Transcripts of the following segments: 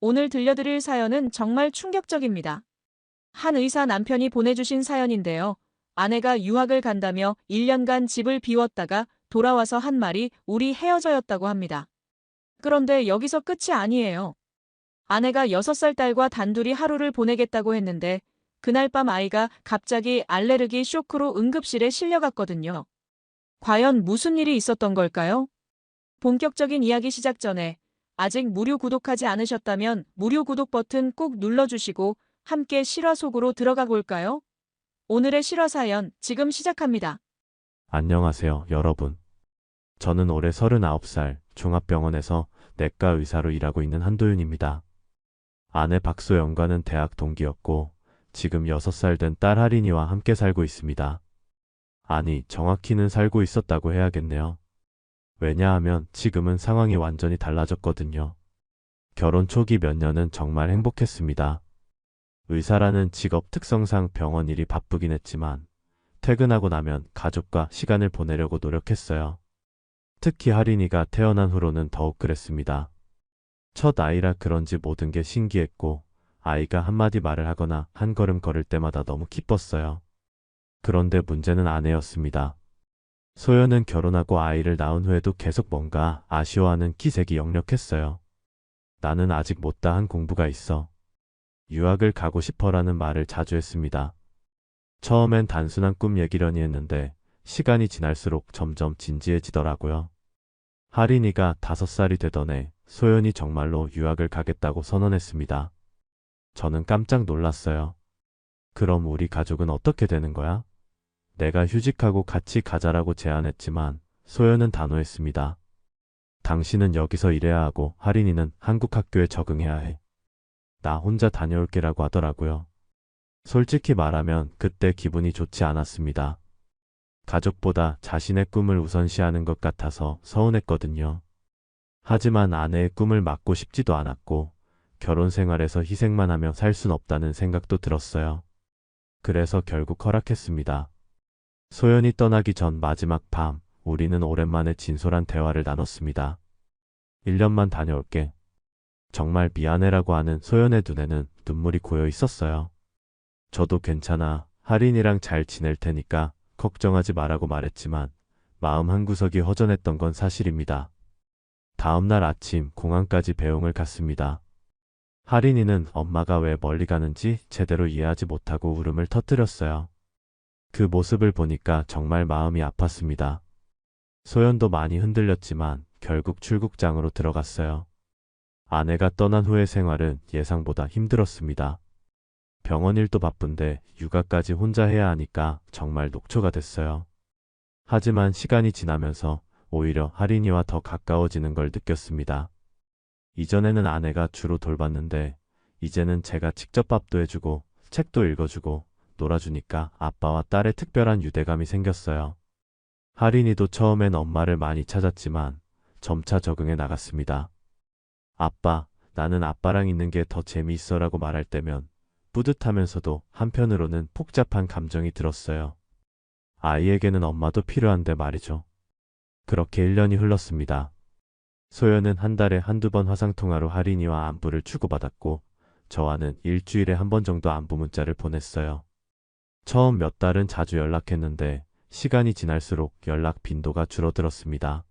오늘 들려드릴 사연은 정말 충격적입니다. 한 의사 남편이 보내주신 사연인데요. 아내가 유학을 간다며 1년간 집을 비웠다가 돌아와서 한 말이 우리 헤어져였다고 합니다. 그런데 여기서 끝이 아니에요. 아내가 6살 딸과 단둘이 하루를 보내겠다고 했는데 그날 밤 아이가 갑자기 알레르기 쇼크로 응급실에 실려갔거든요. 과연 무슨 일이 있었던 걸까요? 본격적인 이야기 시작 전에 아직 무료 구독하지 않으셨다면 무료 구독 버튼 꼭 눌러주시고 함께 실화 속으로 들어가 볼까요? 오늘의 실화 사연 지금 시작합니다. 안녕하세요, 여러분. 저는 올해 39살 종합병원에서 내과 의사로 일하고 있는 한도윤입니다. 아내 박소영과는 대학 동기였고, 지금 6살 된 딸 하린이와 함께 살고 있습니다. 아니, 정확히는 살고 있었다고 해야겠네요. 왜냐하면 지금은 상황이 완전히 달라졌거든요. 결혼 초기 몇 년은 정말 행복했습니다. 의사라는 직업 특성상 병원 일이 바쁘긴 했지만, 퇴근하고 나면 가족과 시간을 보내려고 노력했어요. 특히 하린이가 태어난 후로는 더욱 그랬습니다. 첫 아이라 그런지 모든 게 신기했고, 아이가 한마디 말을 하거나 한 걸음 걸을 때마다 너무 기뻤어요. 그런데 문제는 아내였습니다. 소연은 결혼하고 아이를 낳은 후에도 계속 뭔가 아쉬워하는 기색이 역력했어요. 나는 아직 못다한 공부가 있어. 유학을 가고 싶어라는 말을 자주 했습니다. 처음엔 단순한 꿈 얘기려니 했는데 시간이 지날수록 점점 진지해지더라고요. 하린이가 5살이 되던 해 소연이 정말로 유학을 가겠다고 선언했습니다. 저는 깜짝 놀랐어요. 그럼 우리 가족은 어떻게 되는 거야? 내가 휴직하고 같이 가자라고 제안했지만 소연은 단호했습니다. 당신은 여기서 일해야 하고 하린이는 한국 학교에 적응해야 해. 나 혼자 다녀올게라고 하더라고요. 솔직히 말하면 그때 기분이 좋지 않았습니다. 가족보다 자신의 꿈을 우선시하는 것 같아서 서운했거든요. 하지만 아내의 꿈을 막고 싶지도 않았고 결혼 생활에서 희생만 하며 살 순 없다는 생각도 들었어요. 그래서 결국 허락했습니다. 소연이 떠나기 전 마지막 밤, 우리는 오랜만에 진솔한 대화를 나눴습니다. 1년만 다녀올게. 정말 미안해라고 하는 소연의 눈에는 눈물이 고여 있었어요. 저도 괜찮아. 하린이랑 잘 지낼 테니까 걱정하지 말라고 말했지만 마음 한구석이 허전했던 건 사실입니다. 다음날 아침 공항까지 배웅을 갔습니다. 하린이는 엄마가 왜 멀리 가는지 제대로 이해하지 못하고 울음을 터뜨렸어요. 그 모습을 보니까 정말 마음이 아팠습니다. 소연도 많이 흔들렸지만 결국 출국장으로 들어갔어요. 아내가 떠난 후의 생활은 예상보다 힘들었습니다. 병원 일도 바쁜데 육아까지 혼자 해야 하니까 정말 녹초가 됐어요. 하지만 시간이 지나면서 오히려 하린이와 더 가까워지는 걸 느꼈습니다. 이전에는 아내가 주로 돌봤는데 이제는 제가 직접 밥도 해주고 책도 읽어주고 놀아주니까 아빠와 딸의 특별한 유대감이 생겼어요. 하린이도 처음엔 엄마를 많이 찾았지만 점차 적응해 나갔습니다. 아빠, 나는 아빠랑 있는 게 더 재미있어라고 말할 때면 뿌듯하면서도 한편으로는 복잡한 감정이 들었어요. 아이에게는 엄마도 필요한데 말이죠. 그렇게 1년이 흘렀습니다. 소연은 한 달에 한두 번 화상통화로 하린이와 안부를 주고받았고 저와는 일주일에 한 번 정도 안부 문자를 보냈어요. 처음 몇 달은 자주 연락했는데 시간이 지날수록 연락 빈도가 줄어들었습니다.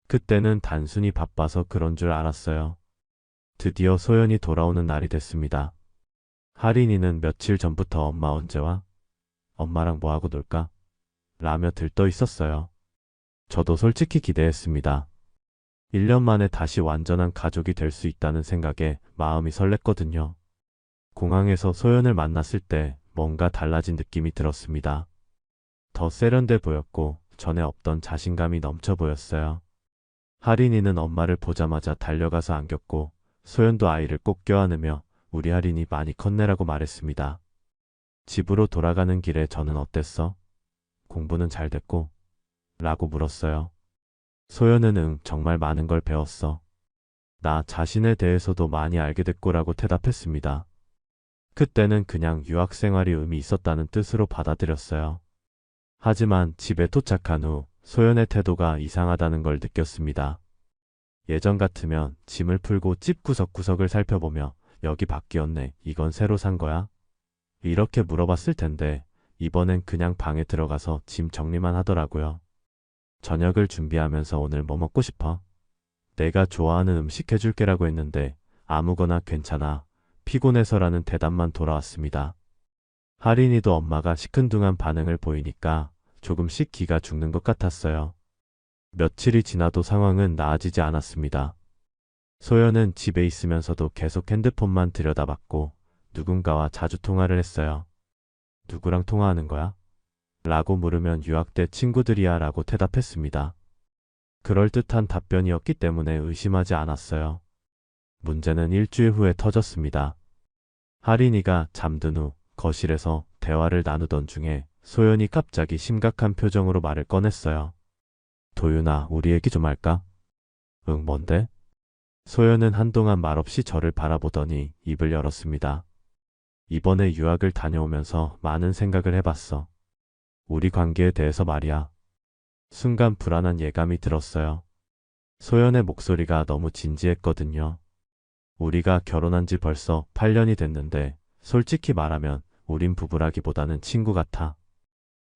그때는 단순히 바빠서 그런 줄 알았어요. 드디어 소연이 돌아오는 날이 됐습니다. 하린이는 며칠 전부터 엄마 언제 와? 엄마랑 뭐하고 놀까? 라며 들떠 있었어요. 저도 솔직히 기대했습니다. 1년 만에 다시 완전한 가족이 될 수 있다는 생각에 마음이 설렜거든요. 공항에서 소연을 만났을 때 뭔가 달라진 느낌이 들었습니다. 더 세련돼 보였고 전에 없던 자신감이 넘쳐 보였어요. 하린이는 엄마를 보자마자 달려가서 안겼고 소연도 아이를 꼭 껴안으며 우리 하린이 많이 컸네라고 말했습니다. 집으로 돌아가는 길에 저는 어땠어? 공부는 잘 됐고? 라고 물었어요. 소연은 정말 많은 걸 배웠어. 나 자신에 대해서도 많이 알게 됐고라고 대답했습니다. 그때는 그냥 유학 생활이 의미 있었다는 뜻으로 받아들였어요. 하지만 집에 도착한 후 소연의 태도가 이상하다는 걸 느꼈습니다. 예전 같으면 짐을 풀고 집 구석구석을 살펴보며 여기 바뀌었네. 이건 새로 산 거야? 이렇게 물어봤을 텐데 이번엔 그냥 방에 들어가서 짐 정리만 하더라고요. 저녁을 준비하면서 오늘 뭐 먹고 싶어? 내가 좋아하는 음식 해줄게라고 했는데 아무거나 괜찮아. 피곤해서라는 대답만 돌아왔습니다. 할인이도 엄마가 시큰둥한 반응을 보이니까 조금씩 기가 죽는 것 같았어요. 며칠이 지나도 상황은 나아지지 않았습니다. 소연은 집에 있으면서도 계속 핸드폰만 들여다봤고 누군가와 자주 통화를 했어요. 누구랑 통화하는 거야? 라고 물으면 유학 때 친구들이야 라고 대답했습니다. 그럴듯한 답변이었기 때문에 의심하지 않았어요. 문제는 일주일 후에 터졌습니다. 할인이가 잠든 후 거실에서 대화를 나누던 중에 소연이 갑자기 심각한 표정으로 말을 꺼냈어요. 도윤아, 우리 얘기 좀 할까? 응, 뭔데? 소연은 한동안 말없이 저를 바라보더니 입을 열었습니다. 이번에 유학을 다녀오면서 많은 생각을 해봤어. 우리 관계에 대해서 말이야. 순간 불안한 예감이 들었어요. 소연의 목소리가 너무 진지했거든요. 우리가 결혼한 지 벌써 8년이 됐는데 솔직히 말하면 우린 부부라기보다는 친구 같아.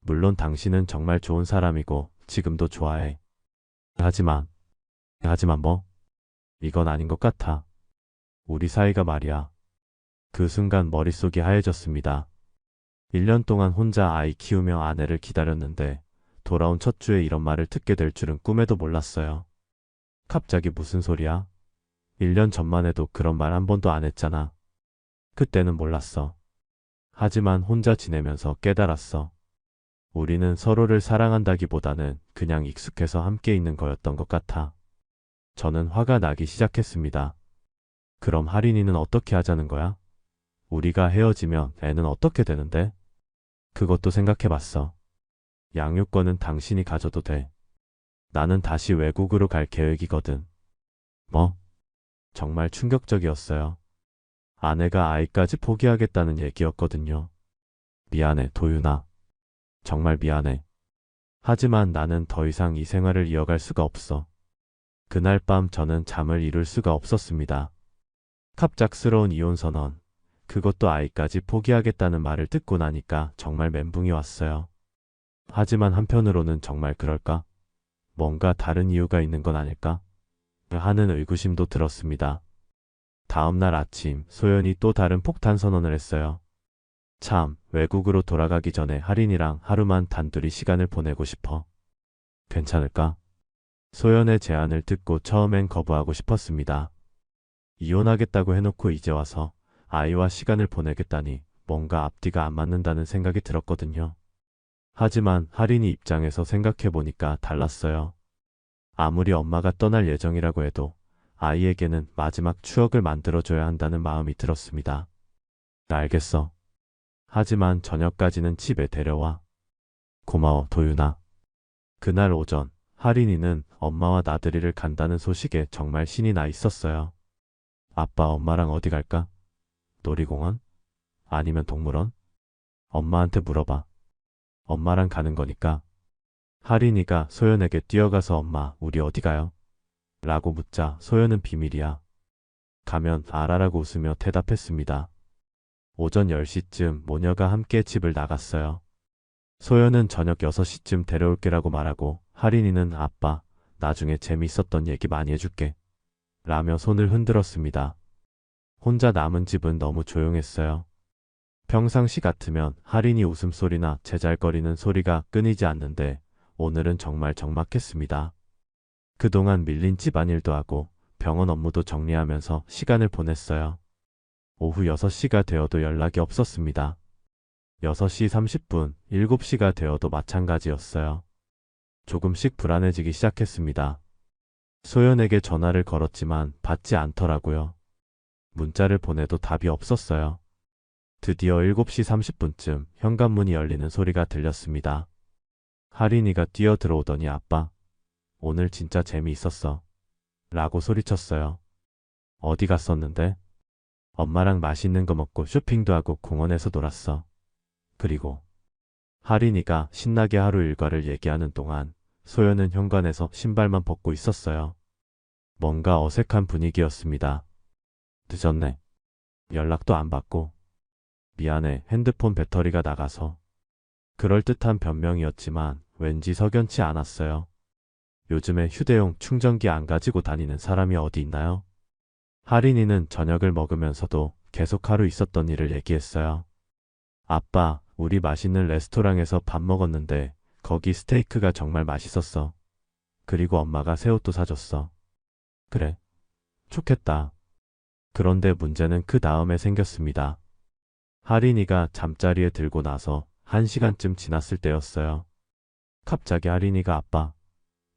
물론 당신은 정말 좋은 사람이고 지금도 좋아해. 하지만 뭐? 이건 아닌 것 같아. 우리 사이가 말이야. 그 순간 머릿속이 하얘졌습니다. 1년 동안 혼자 아이 키우며 아내를 기다렸는데 돌아온 첫 주에 이런 말을 듣게 될 줄은 꿈에도 몰랐어요. 갑자기 무슨 소리야? 1년 전만 해도 그런 말 한 번도 안 했잖아. 그때는 몰랐어. 하지만 혼자 지내면서 깨달았어. 우리는 서로를 사랑한다기보다는 그냥 익숙해서 함께 있는 거였던 것 같아. 저는 화가 나기 시작했습니다. 그럼 할인이는 어떻게 하자는 거야? 우리가 헤어지면 애는 어떻게 되는데? 그것도 생각해봤어. 양육권은 당신이 가져도 돼. 나는 다시 외국으로 갈 계획이거든. 뭐? 정말 충격적이었어요. 아내가 아이까지 포기하겠다는 얘기였거든요. 미안해, 도윤아. 정말 미안해. 하지만 나는 더 이상 이 생활을 이어갈 수가 없어. 그날 밤 저는 잠을 이룰 수가 없었습니다. 갑작스러운 이혼 선언, 그것도 아이까지 포기하겠다는 말을 듣고 나니까 정말 멘붕이 왔어요. 하지만 한편으로는 정말 그럴까? 뭔가 다른 이유가 있는 건 아닐까? 하는 의구심도 들었습니다. 다음 날 아침, 소연이 또 다른 폭탄 선언을 했어요. 참, 외국으로 돌아가기 전에 할인이랑 하루만 단둘이 시간을 보내고 싶어. 괜찮을까? 소연의 제안을 듣고 처음엔 거부하고 싶었습니다. 이혼하겠다고 해놓고 이제 와서 아이와 시간을 보내겠다니 뭔가 앞뒤가 안 맞는다는 생각이 들었거든요. 하지만 할인이 입장에서 생각해보니까 달랐어요. 아무리 엄마가 떠날 예정이라고 해도 아이에게는 마지막 추억을 만들어줘야 한다는 마음이 들었습니다. 알겠어. 하지만 저녁까지는 집에 데려와. 고마워, 도윤아. 그날 오전, 할인이는 엄마와 나들이를 간다는 소식에 정말 신이 나 있었어요. 아빠, 엄마랑 어디 갈까? 놀이공원? 아니면 동물원? 엄마한테 물어봐. 엄마랑 가는 거니까. 할인이가 소연에게 뛰어가서 엄마, 우리 어디 가요? 라고 묻자 소연은 비밀이야. 가면 알아라고 웃으며 대답했습니다. 오전 10시쯤 모녀가 함께 집을 나갔어요. 소연은 저녁 6시쯤 데려올게라고 말하고 할인이는 아빠, 나중에 재미있었던 얘기 많이 해줄게. 라며 손을 흔들었습니다. 혼자 남은 집은 너무 조용했어요. 평상시 같으면 할인이 웃음소리나 제잘거리는 소리가 끊이지 않는데 오늘은 정말 적막했습니다. 그동안 밀린 집안일도 하고 병원 업무도 정리하면서 시간을 보냈어요. 오후 6시가 되어도 연락이 없었습니다. 6시 30분, 7시가 되어도 마찬가지였어요. 조금씩 불안해지기 시작했습니다. 소연에게 전화를 걸었지만 받지 않더라고요. 문자를 보내도 답이 없었어요. 드디어 7시 30분쯤 현관문이 열리는 소리가 들렸습니다. 할인이가 뛰어 들어오더니 아빠, 오늘 진짜 재미있었어. 라고 소리쳤어요. 어디 갔었는데? 엄마랑 맛있는 거 먹고 쇼핑도 하고 공원에서 놀았어. 그리고 할인이가 신나게 하루 일과를 얘기하는 동안 소연은 현관에서 신발만 벗고 있었어요. 뭔가 어색한 분위기였습니다. 늦었네. 연락도 안 받고. 미안해. 핸드폰 배터리가 나가서. 그럴듯한 변명이었지만 왠지 석연치 않았어요. 요즘에 휴대용 충전기 안 가지고 다니는 사람이 어디 있나요? 할인이는 저녁을 먹으면서도 계속 하루 있었던 일을 얘기했어요. 아빠, 우리 맛있는 레스토랑에서 밥 먹었는데 거기 스테이크가 정말 맛있었어. 그리고 엄마가 새 옷도 사줬어. 그래, 좋겠다. 그런데 문제는 그 다음에 생겼습니다. 할인이가 잠자리에 들고 나서 1시간쯤 지났을 때였어요. 갑자기 할인이가 아빠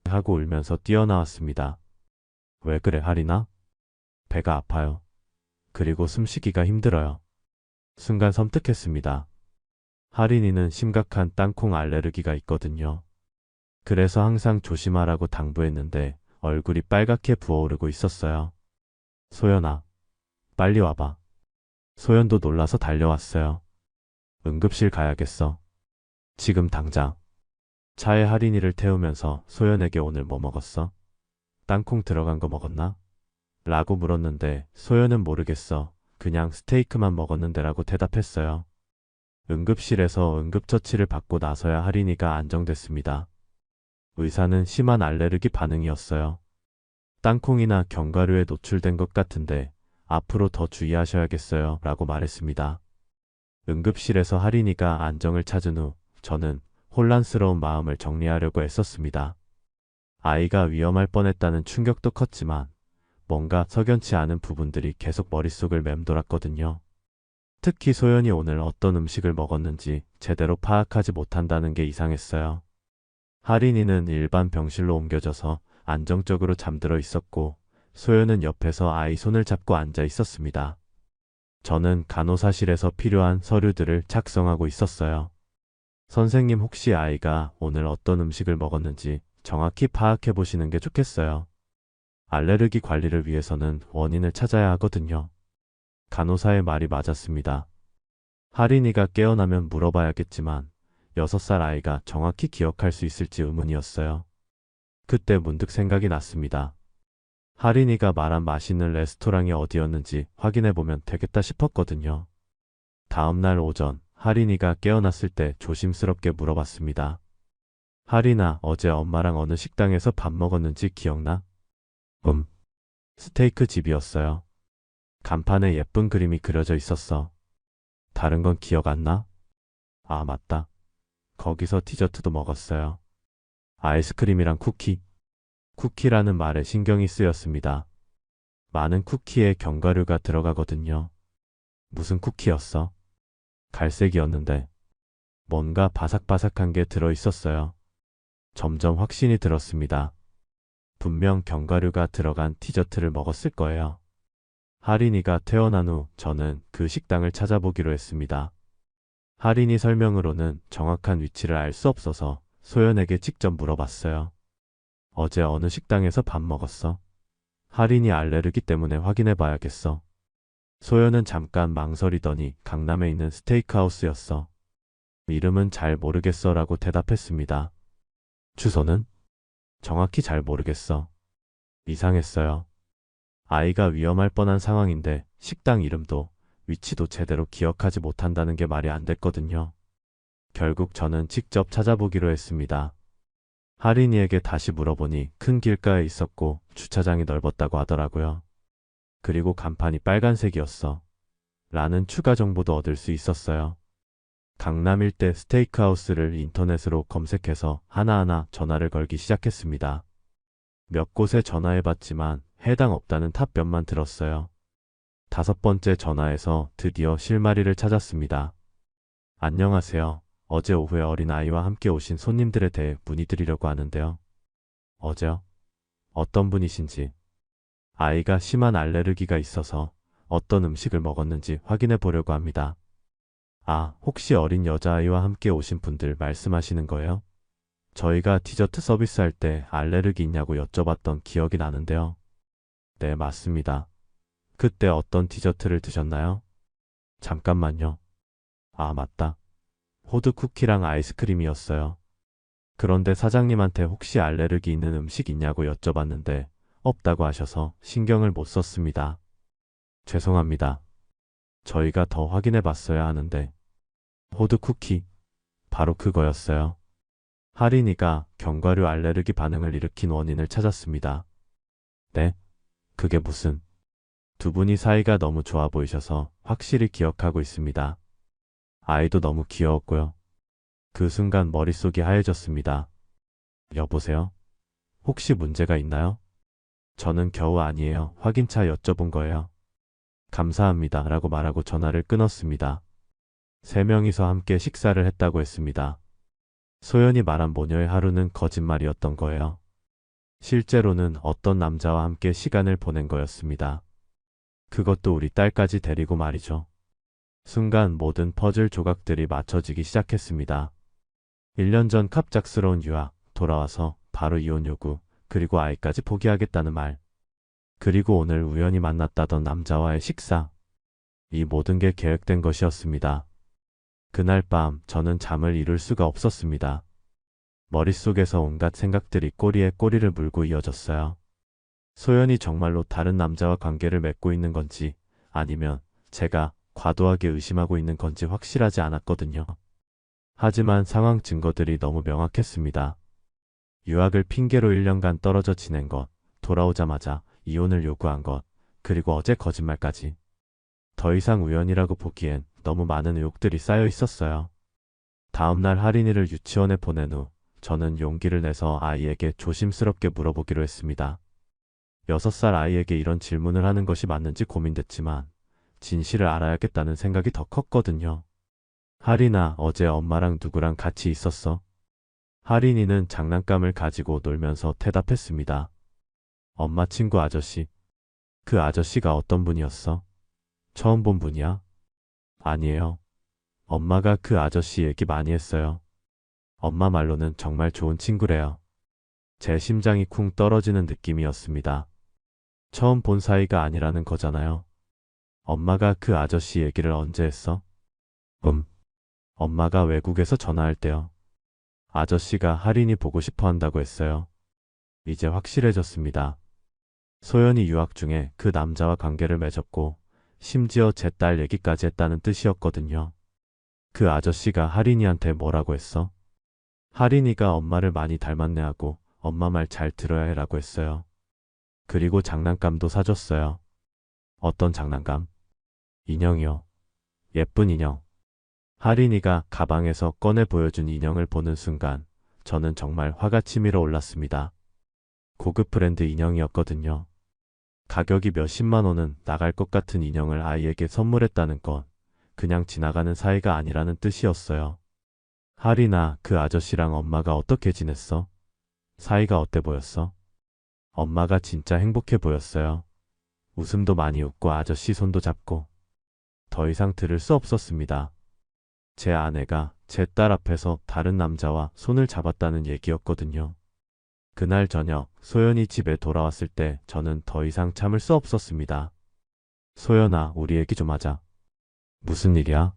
하고 울면서 뛰어나왔습니다. 왜 그래, 할인아? 배가 아파요. 그리고 숨쉬기가 힘들어요. 순간 섬뜩했습니다. 할인이는 심각한 땅콩 알레르기가 있거든요. 그래서 항상 조심하라고 당부했는데 얼굴이 빨갛게 부어오르고 있었어요. 소연아, 빨리 와봐. 소연도 놀라서 달려왔어요. 응급실 가야겠어. 지금 당장. 차에 할인이를 태우면서 소연에게 오늘 뭐 먹었어? 땅콩 들어간 거 먹었나? 라고 물었는데 소연은 모르겠어. 그냥 스테이크만 먹었는데 라고 대답했어요. 응급실에서 응급처치를 받고 나서야 할인이가 안정됐습니다. 의사는 심한 알레르기 반응이었어요. 땅콩이나 견과류에 노출된 것 같은데 앞으로 더 주의하셔야겠어요 라고 말했습니다. 응급실에서 할인이가 안정을 찾은 후 저는 혼란스러운 마음을 정리하려고 애썼습니다. 아이가 위험할 뻔했다는 충격도 컸지만 뭔가 석연치 않은 부분들이 계속 머릿속을 맴돌았거든요. 특히 소연이 오늘 어떤 음식을 먹었는지 제대로 파악하지 못한다는 게 이상했어요. 할인이는 일반 병실로 옮겨져서 안정적으로 잠들어 있었고 소연은 옆에서 아이 손을 잡고 앉아 있었습니다. 저는 간호사실에서 필요한 서류들을 작성하고 있었어요. 선생님, 혹시 아이가 오늘 어떤 음식을 먹었는지 정확히 파악해 보시는 게 좋겠어요. 알레르기 관리를 위해서는 원인을 찾아야 하거든요. 간호사의 말이 맞았습니다. 할인이가 깨어나면 물어봐야겠지만 6살 아이가 정확히 기억할 수 있을지 의문이었어요. 그때 문득 생각이 났습니다. 할인이가 말한 맛있는 레스토랑이 어디였는지 확인해 보면 되겠다 싶었거든요. 다음날 오전 할인이가 깨어났을 때 조심스럽게 물어봤습니다. 할인아, 어제 엄마랑 어느 식당에서 밥 먹었는지 기억나? 스테이크 집이었어요. 간판에 예쁜 그림이 그려져 있었어. 다른 건 기억 안 나? 아, 맞다. 거기서 디저트도 먹었어요. 아이스크림이랑 쿠키. 쿠키라는 말에 신경이 쓰였습니다. 많은 쿠키에 견과류가 들어가거든요. 무슨 쿠키였어? 갈색이었는데 뭔가 바삭바삭한 게 들어있었어요. 점점 확신이 들었습니다. 분명 견과류가 들어간 디저트를 먹었을 거예요. 할인이가 퇴원한 후 저는 그 식당을 찾아보기로 했습니다. 할인이 설명으로는 정확한 위치를 알 수 없어서 소연에게 직접 물어봤어요. 어제 어느 식당에서 밥 먹었어? 할인이 알레르기 때문에 확인해 봐야겠어. 소연은 잠깐 망설이더니 강남에 있는 스테이크하우스였어. 이름은 잘 모르겠어 라고 대답했습니다. 주소는? 정확히 잘 모르겠어. 이상했어요. 아이가 위험할 뻔한 상황인데 식당 이름도 위치도 제대로 기억하지 못한다는 게 말이 안 됐거든요. 결국 저는 직접 찾아보기로 했습니다. 할인이에게 다시 물어보니 큰 길가에 있었고 주차장이 넓었다고 하더라고요. 그리고 간판이 빨간색이었어. 라는 추가 정보도 얻을 수 있었어요. 강남 일대 스테이크하우스를 인터넷으로 검색해서 하나하나 전화를 걸기 시작했습니다. 몇 곳에 전화해봤지만 해당 없다는 답변만 들었어요. 5번째 전화에서 드디어 실마리를 찾았습니다. 안녕하세요. 어제 오후에 어린아이와 함께 오신 손님들에 대해 문의드리려고 하는데요. 어제요? 어떤 분이신지. 아이가 심한 알레르기가 있어서 어떤 음식을 먹었는지 확인해 보려고 합니다. 아, 혹시 어린 여자아이와 함께 오신 분들 말씀하시는 거예요? 저희가 디저트 서비스할 때 알레르기 있냐고 여쭤봤던 기억이 나는데요. 네, 맞습니다. 그때 어떤 디저트를 드셨나요? 잠깐만요. 아, 맞다. 호두 쿠키랑 아이스크림이었어요. 그런데 사장님한테 혹시 알레르기 있는 음식 있냐고 여쭤봤는데 없다고 하셔서 신경을 못 썼습니다. 죄송합니다. 저희가 더 확인해 봤어야 하는데. 호두 쿠키. 바로 그거였어요. 하린이가 견과류 알레르기 반응을 일으킨 원인을 찾았습니다. 네? 그게 무슨? 두 분이 사이가 너무 좋아 보이셔서 확실히 기억하고 있습니다. 아이도 너무 귀여웠고요. 그 순간 머릿속이 하얘졌습니다. 여보세요? 혹시 문제가 있나요? 저는 겨우 아니에요. 확인차 여쭤본 거예요. 감사합니다. 라고 말하고 전화를 끊었습니다. 세 명이서 함께 식사를 했다고 했습니다. 소연이 말한 모녀의 하루는 거짓말이었던 거예요. 실제로는 어떤 남자와 함께 시간을 보낸 거였습니다. 그것도 우리 딸까지 데리고 말이죠. 순간 모든 퍼즐 조각들이 맞춰지기 시작했습니다. 1년 전 갑작스러운 유학, 돌아와서 바로 이혼 요구, 그리고 아이까지 포기하겠다는 말. 그리고 오늘 우연히 만났다던 남자와의 식사. 이 모든 게 계획된 것이었습니다. 그날 밤 저는 잠을 이룰 수가 없었습니다. 머릿속에서 온갖 생각들이 꼬리에 꼬리를 물고 이어졌어요. 소연이 정말로 다른 남자와 관계를 맺고 있는 건지 아니면 제가 과도하게 의심하고 있는 건지 확실하지 않았거든요. 하지만 상황 증거들이 너무 명확했습니다. 유학을 핑계로 1년간 떨어져 지낸 것, 돌아오자마자 이혼을 요구한 것, 그리고 어제 거짓말까지. 더 이상 우연이라고 보기엔 너무 많은 의혹들이 쌓여 있었어요. 다음날 하린이를 유치원에 보낸 후 저는 용기를 내서 아이에게 조심스럽게 물어보기로 했습니다. 6살 아이에게 이런 질문을 하는 것이 맞는지 고민됐지만 진실을 알아야겠다는 생각이 더 컸거든요. 하린아, 어제 엄마랑 누구랑 같이 있었어? 하린이는 장난감을 가지고 놀면서 대답했습니다. 엄마 친구 아저씨. 그 아저씨가 어떤 분이었어? 처음 본 분이야? 아니에요. 엄마가 그 아저씨 얘기 많이 했어요. 엄마 말로는 정말 좋은 친구래요. 제 심장이 쿵 떨어지는 느낌이었습니다. 처음 본 사이가 아니라는 거잖아요. 엄마가 그 아저씨 얘기를 언제 했어? 엄마가 외국에서 전화할 때요. 아저씨가 하린이 보고 싶어 한다고 했어요. 이제 확실해졌습니다. 소연이 유학 중에 그 남자와 관계를 맺었고 심지어 제 딸 얘기까지 했다는 뜻이었거든요. 그 아저씨가 하린이한테 뭐라고 했어? 하린이가 엄마를 많이 닮았네 하고 엄마 말 잘 들어야 해라고 했어요. 그리고 장난감도 사줬어요. 어떤 장난감? 인형이요. 예쁜 인형. 하린이가 가방에서 꺼내 보여준 인형을 보는 순간 저는 정말 화가 치밀어 올랐습니다. 고급 브랜드 인형이었거든요. 가격이 몇십만 원은 나갈 것 같은 인형을 아이에게 선물했다는 건 그냥 지나가는 사이가 아니라는 뜻이었어요. 하린아, 그 아저씨랑 엄마가 어떻게 지냈어? 사이가 어때 보였어? 엄마가 진짜 행복해 보였어요. 웃음도 많이 웃고 아저씨 손도 잡고. 더 이상 들을 수 없었습니다. 제 아내가 제 딸 앞에서 다른 남자와 손을 잡았다는 얘기였거든요. 그날 저녁 소연이 집에 돌아왔을 때 저는 더 이상 참을 수 없었습니다. 소연아, 우리 얘기 좀 하자. 무슨 일이야?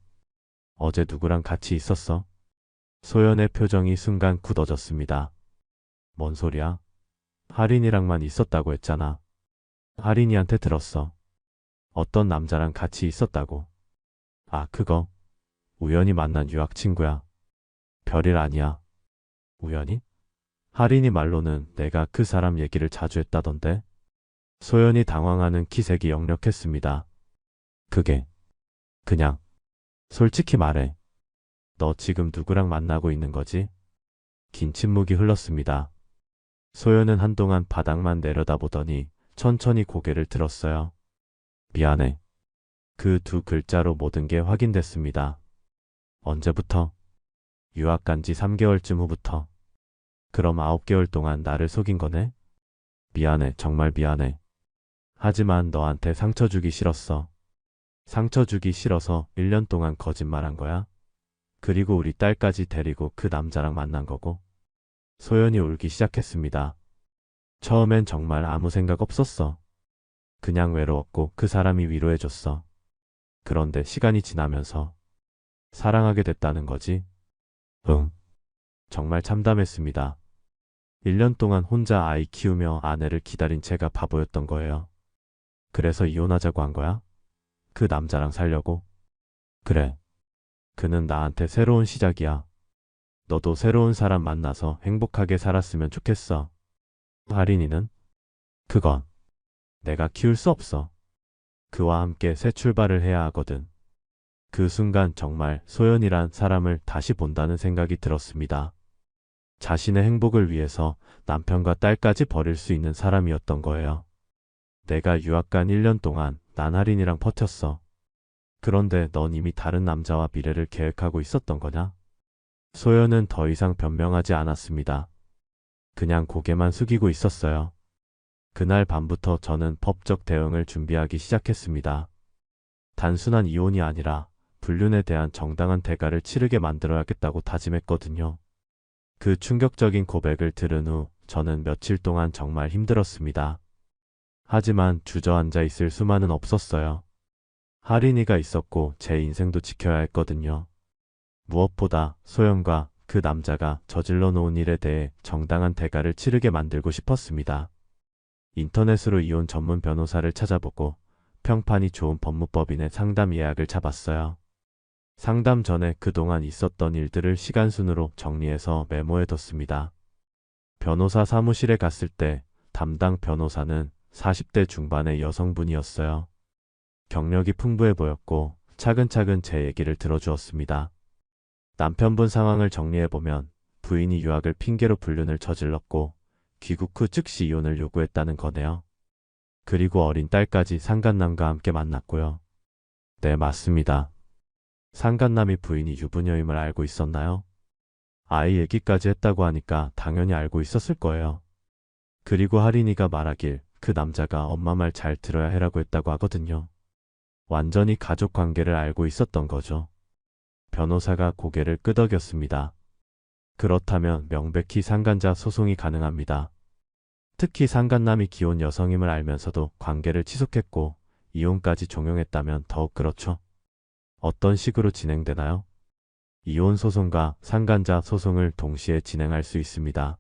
어제 누구랑 같이 있었어? 소연의 표정이 순간 굳어졌습니다. 뭔 소리야? 하린이랑만 있었다고 했잖아. 하린이한테 들었어. 어떤 남자랑 같이 있었다고. 아, 그거. 우연히 만난 유학 친구야. 별일 아니야. 우연히? 하린이 말로는 내가 그 사람 얘기를 자주 했다던데. 소연이 당황하는 기색이 역력했습니다. 그게 그냥 솔직히 말해. 너 지금 누구랑 만나고 있는 거지? 긴 침묵이 흘렀습니다. 소연은 한동안 바닥만 내려다보더니 천천히 고개를 들었어요. 미안해. 그 두 글자로 모든 게 확인됐습니다. 언제부터? 유학 간 지 3개월쯤 후부터. 그럼 9개월 동안 나를 속인 거네? 미안해, 정말 미안해. 하지만 너한테 상처 주기 싫었어. 상처 주기 싫어서 1년 동안 거짓말한 거야? 그리고 우리 딸까지 데리고 그 남자랑 만난 거고. 소연이 울기 시작했습니다. 처음엔 정말 아무 생각 없었어. 그냥 외로웠고 그 사람이 위로해줬어. 그런데 시간이 지나면서 사랑하게 됐다는 거지? 응. 정말 참담했습니다. 1년 동안 혼자 아이 키우며 아내를 기다린 제가 바보였던 거예요. 그래서 이혼하자고 한 거야? 그 남자랑 살려고? 그래. 그는 나한테 새로운 시작이야. 너도 새로운 사람 만나서 행복하게 살았으면 좋겠어. 할인이는? 그건 내가 키울 수 없어. 그와 함께 새 출발을 해야 하거든. 그 순간 정말 소연이란 사람을 다시 본다는 생각이 들었습니다. 자신의 행복을 위해서 남편과 딸까지 버릴 수 있는 사람이었던 거예요. 내가 유학 간 1년 동안 난 할인이랑 버텼어. 그런데 넌 이미 다른 남자와 미래를 계획하고 있었던 거냐? 소연은 더 이상 변명하지 않았습니다. 그냥 고개만 숙이고 있었어요. 그날 밤부터 저는 법적 대응을 준비하기 시작했습니다. 단순한 이혼이 아니라 불륜에 대한 정당한 대가를 치르게 만들어야겠다고 다짐했거든요. 그 충격적인 고백을 들은 후 저는 며칠 동안 정말 힘들었습니다. 하지만 주저앉아 있을 수만은 없었어요. 할인이가 있었고 제 인생도 지켜야 했거든요. 무엇보다 소연과 그 남자가 저질러 놓은 일에 대해 정당한 대가를 치르게 만들고 싶었습니다. 인터넷으로 이혼 전문 변호사를 찾아보고 평판이 좋은 법무법인의 상담 예약을 잡았어요. 상담 전에 그동안 있었던 일들을 시간순으로 정리해서 메모해뒀습니다. 변호사 사무실에 갔을 때 담당 변호사는 40대 중반의 여성분이었어요. 경력이 풍부해 보였고 차근차근 제 얘기를 들어주었습니다. 남편분 상황을 정리해보면 부인이 유학을 핑계로 불륜을 저질렀고 귀국 후 즉시 이혼을 요구했다는 거네요. 그리고 어린 딸까지 상간남과 함께 만났고요. 네, 맞습니다. 상간남이 부인이 유부녀임을 알고 있었나요? 아이 얘기까지 했다고 하니까 당연히 알고 있었을 거예요. 그리고 할인이가 말하길 그 남자가 엄마 말 잘 들어야 해라고 했다고 하거든요. 완전히 가족 관계를 알고 있었던 거죠. 변호사가 고개를 끄덕였습니다. 그렇다면 명백히 상간자 소송이 가능합니다. 특히 상간남이 기혼 여성임을 알면서도 관계를 지속했고 이혼까지 종용했다면 더욱 그렇죠. 어떤 식으로 진행되나요? 이혼 소송과 상간자 소송을 동시에 진행할 수 있습니다.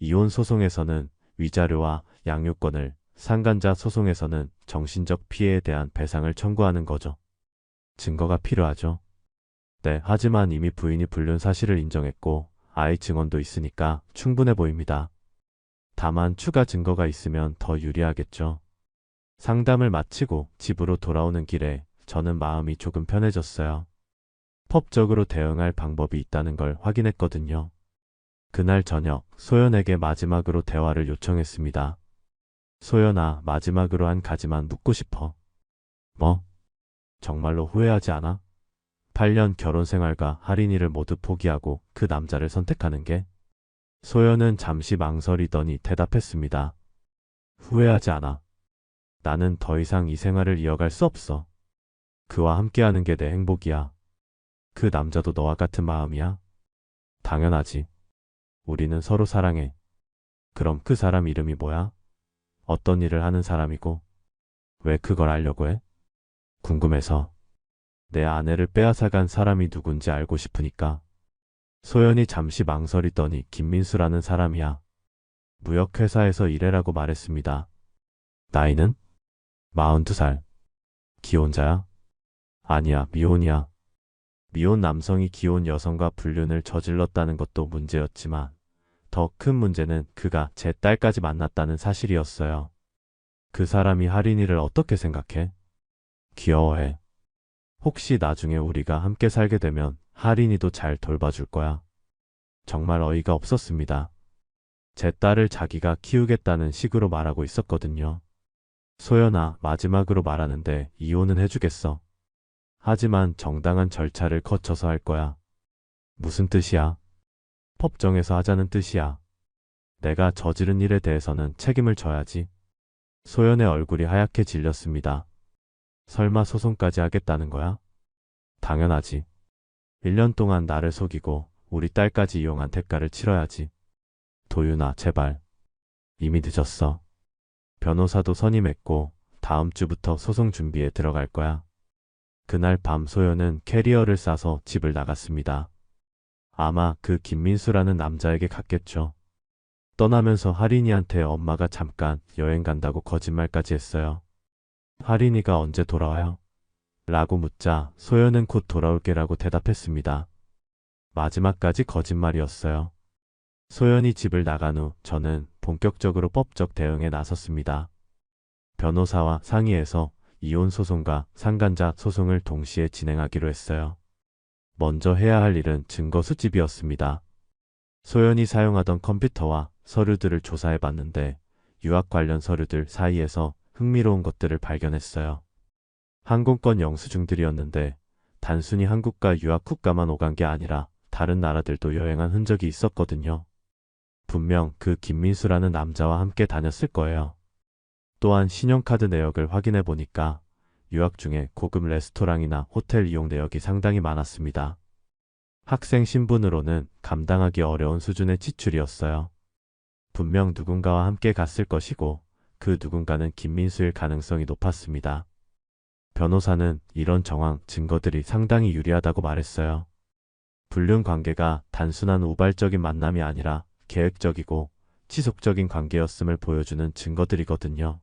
이혼 소송에서는 위자료와 양육권을, 상간자 소송에서는 정신적 피해에 대한 배상을 청구하는 거죠. 증거가 필요하죠. 네, 하지만 이미 부인이 불륜 사실을 인정했고 아이 증언도 있으니까 충분해 보입니다. 다만 추가 증거가 있으면 더 유리하겠죠. 상담을 마치고 집으로 돌아오는 길에 저는 마음이 조금 편해졌어요. 법적으로 대응할 방법이 있다는 걸 확인했거든요. 그날 저녁 소연에게 마지막으로 대화를 요청했습니다. 소연아, 마지막으로 한 가지만 묻고 싶어. 뭐? 정말로 후회하지 않아? 8년 결혼 생활과 할인이를 모두 포기하고 그 남자를 선택하는 게? 소연은 잠시 망설이더니 대답했습니다. 후회하지 않아. 나는 더 이상 이 생활을 이어갈 수 없어. 그와 함께하는 게 내 행복이야. 그 남자도 너와 같은 마음이야? 당연하지. 우리는 서로 사랑해. 그럼 그 사람 이름이 뭐야? 어떤 일을 하는 사람이고? 왜 그걸 알려고 해? 궁금해서. 내 아내를 빼앗아간 사람이 누군지 알고 싶으니까. 소연이 잠시 망설이더니 김민수라는 사람이야. 무역회사에서 일해라고 말했습니다. 나이는? 42살. 기혼자야? 아니야, 미혼이야. 미혼 남성이 기혼 여성과 불륜을 저질렀다는 것도 문제였지만 더 큰 문제는 그가 제 딸까지 만났다는 사실이었어요. 그 사람이 할인이를 어떻게 생각해? 귀여워해. 혹시 나중에 우리가 함께 살게 되면 할인이도 잘 돌봐줄 거야. 정말 어이가 없었습니다. 제 딸을 자기가 키우겠다는 식으로 말하고 있었거든요. 소연아, 마지막으로 말하는데 이혼은 해주겠어. 하지만 정당한 절차를 거쳐서 할 거야. 무슨 뜻이야? 법정에서 하자는 뜻이야. 내가 저지른 일에 대해서는 책임을 져야지. 소연의 얼굴이 하얗게 질렸습니다. 설마 소송까지 하겠다는 거야? 당연하지. 1년 동안 나를 속이고 우리 딸까지 이용한 대가를 치러야지. 도윤아, 제발. 이미 늦었어. 변호사도 선임했고 다음 주부터 소송 준비에 들어갈 거야. 그날 밤 소연은 캐리어를 싸서 집을 나갔습니다. 아마 그 김민수라는 남자에게 갔겠죠. 떠나면서 하린이한테 엄마가 잠깐 여행 간다고 거짓말까지 했어요. 하린이가 언제 돌아와요? 라고 묻자 소연은 곧 돌아올게라고 대답했습니다. 마지막까지 거짓말이었어요. 소연이 집을 나간 후 저는 본격적으로 법적 대응에 나섰습니다. 변호사와 상의해서 이혼 소송과 상간자 소송을 동시에 진행하기로 했어요. 먼저 해야 할 일은 증거 수집이었습니다. 소연이 사용하던 컴퓨터와 서류들을 조사해 봤는데 유학 관련 서류들 사이에서 흥미로운 것들을 발견했어요. 항공권 영수증들이었는데 단순히 한국과 유학 국가만 오간 게 아니라 다른 나라들도 여행한 흔적이 있었거든요. 분명 그 김민수라는 남자와 함께 다녔을 거예요. 또한 신용카드 내역을 확인해 보니까 유학 중에 고급 레스토랑이나 호텔 이용 내역이 상당히 많았습니다. 학생 신분으로는 감당하기 어려운 수준의 지출이었어요. 분명 누군가와 함께 갔을 것이고 그 누군가는 김민수일 가능성이 높았습니다. 변호사는 이런 정황 증거들이 상당히 유리하다고 말했어요. 불륜 관계가 단순한 우발적인 만남이 아니라 계획적이고 지속적인 관계였음을 보여주는 증거들이거든요.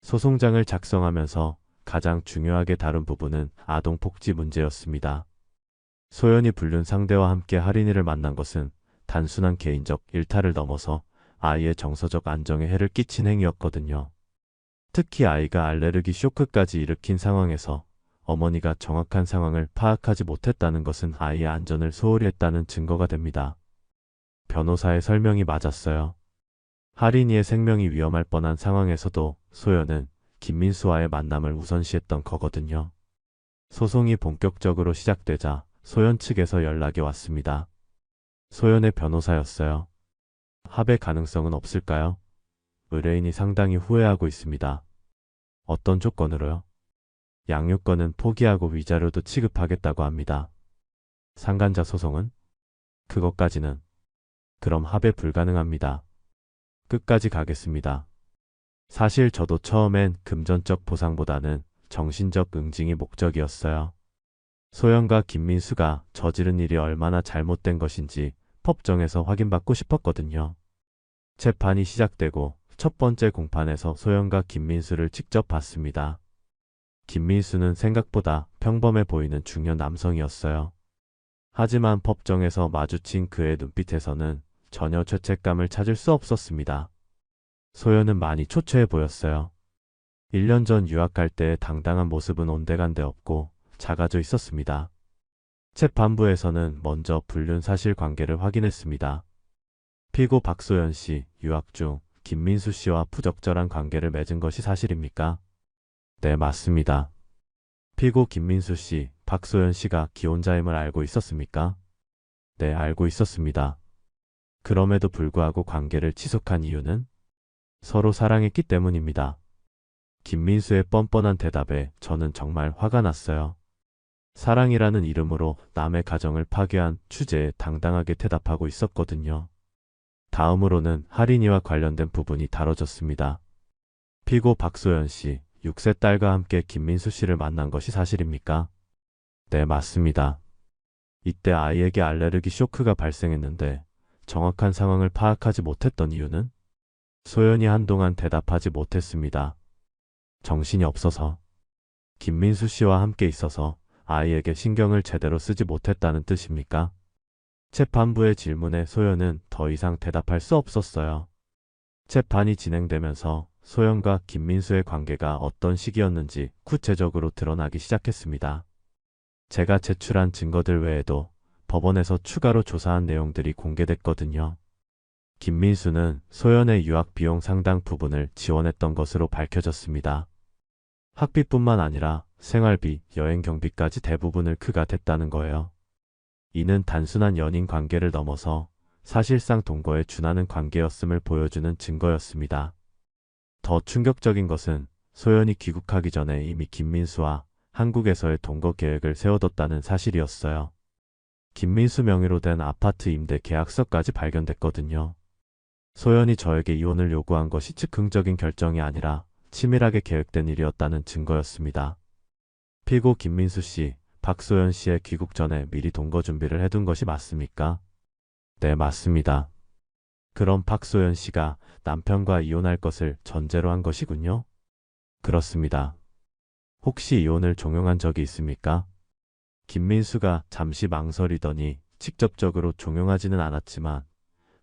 소송장을 작성하면서 가장 중요하게 다룬 부분은 아동복지 문제였습니다. 소연이 불륜 상대와 함께 하린이를 만난 것은 단순한 개인적 일탈을 넘어서 아이의 정서적 안정에 해를 끼친 행위였거든요. 특히 아이가 알레르기 쇼크까지 일으킨 상황에서 어머니가 정확한 상황을 파악하지 못했다는 것은 아이의 안전을 소홀히 했다는 증거가 됩니다. 변호사의 설명이 맞았어요. 하린이의 생명이 위험할 뻔한 상황에서도 소연은 김민수와의 만남을 우선시했던 거거든요. 소송이 본격적으로 시작되자 소연 측에서 연락이 왔습니다. 소연의 변호사였어요. 합의 가능성은 없을까요? 의뢰인이 상당히 후회하고 있습니다. 어떤 조건으로요? 양육권은 포기하고 위자료도 취급하겠다고 합니다. 상간자 소송은? 그것까지는. 그럼 합의 불가능합니다. 끝까지 가겠습니다. 사실 저도 처음엔 금전적 보상보다는 정신적 응징이 목적이었어요. 소연과 김민수가 저지른 일이 얼마나 잘못된 것인지 법정에서 확인받고 싶었거든요. 재판이 시작되고 첫 번째 공판에서 소연과 김민수를 직접 봤습니다. 김민수는 생각보다 평범해 보이는 중년 남성이었어요. 하지만 법정에서 마주친 그의 눈빛에서는 전혀 죄책감을 찾을 수 없었습니다. 소연은 많이 초췌해 보였어요. 1년 전 유학 갈 때의 당당한 모습은 온데간데 없고 작아져 있었습니다. 재판부에서는 먼저 불륜 사실관계를 확인했습니다. 피고 박소연 씨, 유학 중 김민수 씨와 부적절한 관계를 맺은 것이 사실입니까? 네, 맞습니다. 피고 김민수 씨, 박소연 씨가 기혼자임을 알고 있었습니까? 네, 알고 있었습니다. 그럼에도 불구하고 관계를 지속한 이유는? 서로 사랑했기 때문입니다. 김민수의 뻔뻔한 대답에 저는 정말 화가 났어요. 사랑이라는 이름으로 남의 가정을 파괴한 주제에 당당하게 대답하고 있었거든요. 다음으로는 하린이와 관련된 부분이 다뤄졌습니다. 피고 박소연 씨, 6세 딸과 함께 김민수 씨를 만난 것이 사실입니까? 네, 맞습니다. 이때 아이에게 알레르기 쇼크가 발생했는데 정확한 상황을 파악하지 못했던 이유는? 소연이 한동안 대답하지 못했습니다. 정신이 없어서. 김민수 씨와 함께 있어서 아이에게 신경을 제대로 쓰지 못했다는 뜻입니까? 재판부의 질문에 소연은 더 이상 대답할 수 없었어요. 재판이 진행되면서 소연과 김민수의 관계가 어떤 시기였는지 구체적으로 드러나기 시작했습니다. 제가 제출한 증거들 외에도 법원에서 추가로 조사한 내용들이 공개됐거든요. 김민수는 소연의 유학 비용 상당 부분을 지원했던 것으로 밝혀졌습니다. 학비뿐만 아니라 생활비, 여행 경비까지 대부분을 그가 댔다는 거예요. 이는 단순한 연인 관계를 넘어서 사실상 동거에 준하는 관계였음을 보여주는 증거였습니다. 더 충격적인 것은 소연이 귀국하기 전에 이미 김민수와 한국에서의 동거 계획을 세워뒀다는 사실이었어요. 김민수 명의로 된 아파트 임대 계약서까지 발견됐거든요. 소연이 저에게 이혼을 요구한 것이 즉흥적인 결정이 아니라 치밀하게 계획된 일이었다는 증거였습니다. 피고 김민수 씨, 박소연 씨의 귀국 전에 미리 동거 준비를 해둔 것이 맞습니까? 네, 맞습니다. 그럼 박소연 씨가 남편과 이혼할 것을 전제로 한 것이군요. 그렇습니다. 혹시 이혼을 종용한 적이 있습니까? 김민수가 잠시 망설이더니 직접적으로 종용하지는 않았지만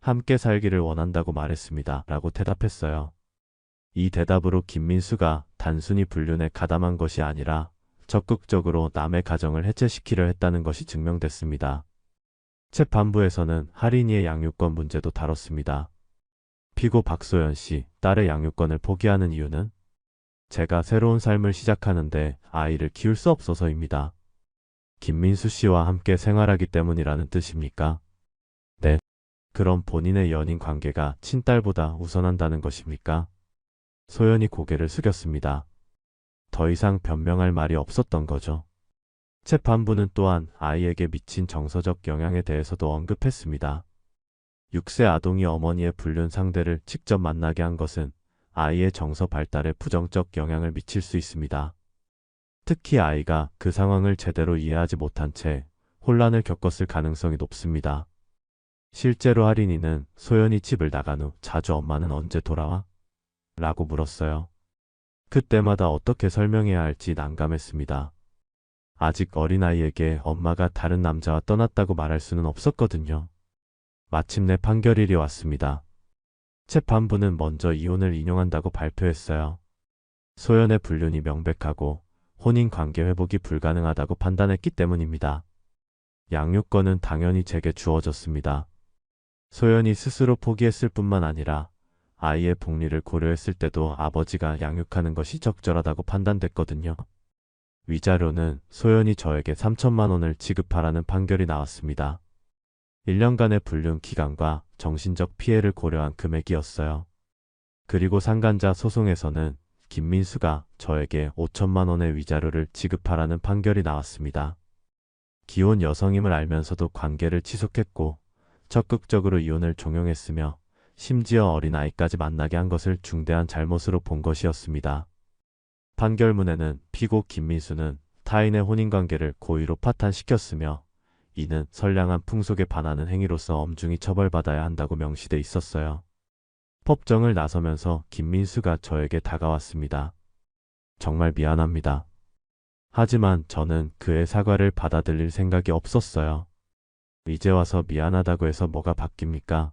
함께 살기를 원한다고 말했습니다. 라고 대답했어요. 이 대답으로 김민수가 단순히 불륜에 가담한 것이 아니라 적극적으로 남의 가정을 해체시키려 했다는 것이 증명됐습니다. 재판부에서는 할인이의 양육권 문제도 다뤘습니다. 피고 박소연 씨, 딸의 양육권을 포기하는 이유는 제가 새로운 삶을 시작하는데 아이를 키울 수 없어서입니다. 김민수 씨와 함께 생활하기 때문이라는 뜻입니까? 네. 그럼 본인의 연인 관계가 친딸보다 우선한다는 것입니까? 소연이 고개를 숙였습니다. 더 이상 변명할 말이 없었던 거죠. 재판부는 또한 아이에게 미친 정서적 영향에 대해서도 언급했습니다. 6세 아동이 어머니의 불륜 상대를 직접 만나게 한 것은 아이의 정서 발달에 부정적 영향을 미칠 수 있습니다. 특히 아이가 그 상황을 제대로 이해하지 못한 채 혼란을 겪었을 가능성이 높습니다. 실제로 할인이는 소연이 집을 나간 후 자주 엄마는 언제 돌아와? 라고 물었어요. 그때마다 어떻게 설명해야 할지 난감했습니다. 아직 어린아이에게 엄마가 다른 남자와 떠났다고 말할 수는 없었거든요. 마침내 판결일이 왔습니다. 재판부는 먼저 이혼을 인용한다고 발표했어요. 소연의 불륜이 명백하고 혼인관계 회복이 불가능하다고 판단했기 때문입니다. 양육권은 당연히 제게 주어졌습니다. 소연이 스스로 포기했을 뿐만 아니라 아이의 복리를 고려했을 때도 아버지가 양육하는 것이 적절하다고 판단됐거든요. 위자료는 소연이 저에게 3천만 원을 지급하라는 판결이 나왔습니다. 1년간의 불륜 기간과 정신적 피해를 고려한 금액이었어요. 그리고 상간자 소송에서는 김민수가 저에게 5천만 원의 위자료를 지급하라는 판결이 나왔습니다. 기혼 여성임을 알면서도 관계를 지속했고 적극적으로 이혼을 종용했으며 심지어 어린아이까지 만나게 한 것을 중대한 잘못으로 본 것이었습니다. 판결문에는 피고 김민수는 타인의 혼인관계를 고의로 파탄시켰으며 이는 선량한 풍속에 반하는 행위로서 엄중히 처벌받아야 한다고 명시돼 있었어요. 법정을 나서면서 김민수가 저에게 다가왔습니다. 정말 미안합니다. 하지만 저는 그의 사과를 받아들일 생각이 없었어요. 이제 와서 미안하다고 해서 뭐가 바뀝니까?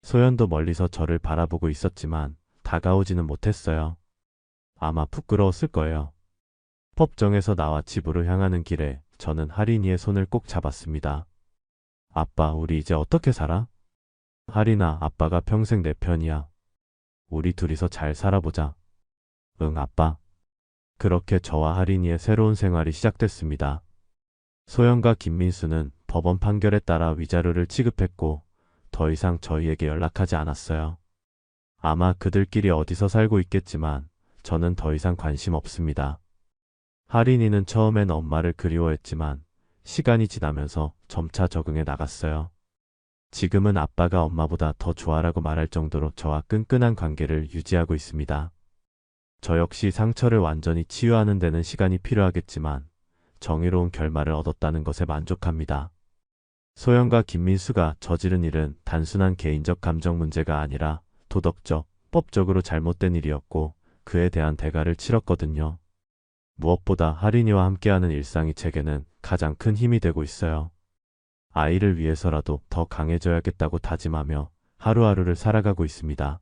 소연도 멀리서 저를 바라보고 있었지만 다가오지는 못했어요. 아마 부끄러웠을 거예요. 법정에서 나와 집으로 향하는 길에 저는 할인이의 손을 꼭 잡았습니다. 아빠, 우리 이제 어떻게 살아? 할인아, 아빠가 평생 내 편이야. 우리 둘이서 잘 살아보자. 응, 아빠. 그렇게 저와 할인이의 새로운 생활이 시작됐습니다. 소연과 김민수는 법원 판결에 따라 위자료를 지급했고 더 이상 저희에게 연락하지 않았어요. 아마 그들끼리 어디서 살고 있겠지만 저는 더 이상 관심 없습니다. 할인이는 처음엔 엄마를 그리워했지만 시간이 지나면서 점차 적응해 나갔어요. 지금은 아빠가 엄마보다 더 좋아라고 말할 정도로 저와 끈끈한 관계를 유지하고 있습니다. 저 역시 상처를 완전히 치유하는 데는 시간이 필요하겠지만 정의로운 결말을 얻었다는 것에 만족합니다. 소연과 김민수가 저지른 일은 단순한 개인적 감정 문제가 아니라 도덕적, 법적으로 잘못된 일이었고 그에 대한 대가를 치렀거든요. 무엇보다 할인이와 함께하는 일상이 제게는 가장 큰 힘이 되고 있어요. 아이를 위해서라도 더 강해져야겠다고 다짐하며 하루하루를 살아가고 있습니다.